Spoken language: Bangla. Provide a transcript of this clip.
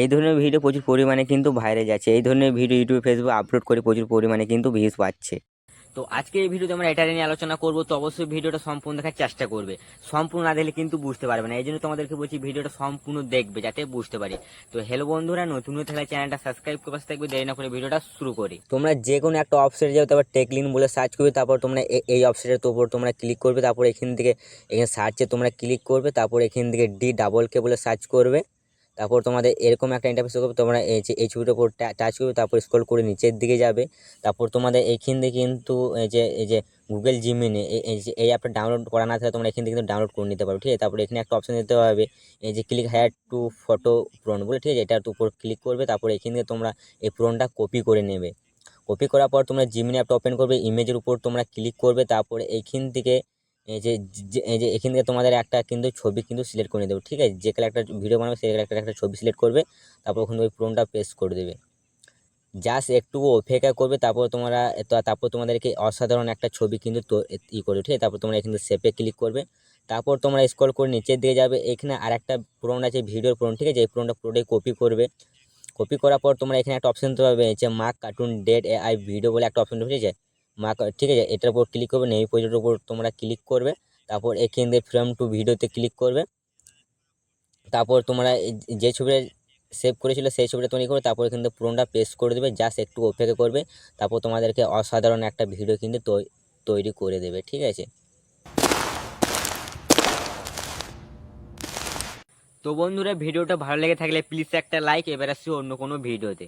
এই ধরনের ভিডিও প্রচুর পরিমাণে কিন্তু ভাইরাল যাচ্ছে। এই ধরনের ভিডিও ইউটিউব ফেসবুক আপলোড করে প্রচুর পরিমাণে কিন্তু ভিউজ পাচ্ছে। তো আজকে এই ভিডিওতে আমরা এটা নিয়ে আলোচনা করব। তো অবশ্যই ভিডিওটা সম্পূর্ণ দেখার চেষ্টা করবে। সম্পূর্ণ না দেখলে কিন্তু বুঝতে পারবে না, এই জন্য তোমাদেরকে বলছি ভিডিওটা সম্পূর্ণ দেখবে যাতে বুঝতে পারি। তো হ্যালো বন্ধুরা, নতুন হয়ে থাকলে চ্যানেলটা সাবস্ক্রাইব করে পাশে থাকবে। দেরি না করে ভিডিওটা শুরু করি। তোমরা যে কোনো একটা অপশনে যাও, তারপর টেকলিন বলে সার্চ করবে, তারপর তোমরা এই অপশনের উপর তোমরা ক্লিক করবে, তারপর এখান থেকে এখানে সার্চে তোমরা ক্লিক করবে, তারপর এখান থেকে DK বলে সার্চ করবে। তারপর তোমাদের এরকম একটা ইন্টারফেস হবে, তোমরা এই ছবিটার উপর টাচ করবে, তারপর স্ক্রল করে নিচের দিকে যাবে। তারপর তোমাদের এইখান থেকে কিন্তু এই যে গুগল জিমিনি এই অ্যাপটা ডাউনলোড করা না থাকলে তোমরা এখান থেকে কিন্তু ডাউনলোড করে নিতে পারো, ঠিক আছে। তারপরে এখানে একটা অপশন দিতে হবে, এই যে click here two photo prawn বলে, ঠিক আছে। এটার উপর ক্লিক করবে, তারপর এখান থেকে তোমরা এই প্রনটা কপি করে নেবে। কপি করার পর তোমরা জিমিনি অ্যাপটা ওপেন করবে, ইমেজের উপর তোমরা ক্লিক করবে, তারপরে এইখান থেকে এই যে এখান থেকে তোমাদের একটা কিন্তু ছবি কিন্তু সিলেক্ট করে দেবে, ঠিক আছে। যে কালে একটা ভিডিও বানাবে সেই একটা ছবি সিলেক্ট করবে, তারপর ওখানে ওই প্রোনটা পেস্ট করে দেবে, জাস্ট একটু অপেক্ষা করবে। তারপর তোমাদেরকে অসাধারণ একটা ছবি কিন্তু করবে, ঠিক আছে। তারপর তোমরা এখানে সেভে ক্লিক করবে, তারপর তোমরা স্ক্রল করে নিচের দিকে যাবে। এখানে আর একটা প্রোন আছে, ভিডিওর প্রোন, ঠিক আছে। এই প্রোনটা পুরোটাই কপি করবে। কপি করার পর তোমরা এখানে একটা অপশন দিতে পারবে যে মার্ক কার্টুন ডেট AI ভিডিও বলে একটা অপশন, ঠিক আছে। ঠিক আছে, এটার উপর ক্লিক করবে, এই প্রজেক্টের উপর তোমরা ক্লিক করবে, তারপর এখান থেকে ফ্রেম টু ভিডিওতে ক্লিক করবে। তারপর তোমরা যে ছবিটা সেভ করেছিল সেই ছবিটা তৈরি করে তারপর কিন্তু পুরোটা পেস্ট করে দেবে, জাস্ট একটু অপেক্ষা করবে, তারপর তোমাদেরকে অসাধারণ একটা ভিডিও কিন্তু তৈরি করে দেবে, ঠিক আছে। তো বন্ধুরা, ভিডিওটা ভালো লেগে থাকলে প্লিজ একটা লাইক। এবার আসছি অন্য কোনো ভিডিওতে।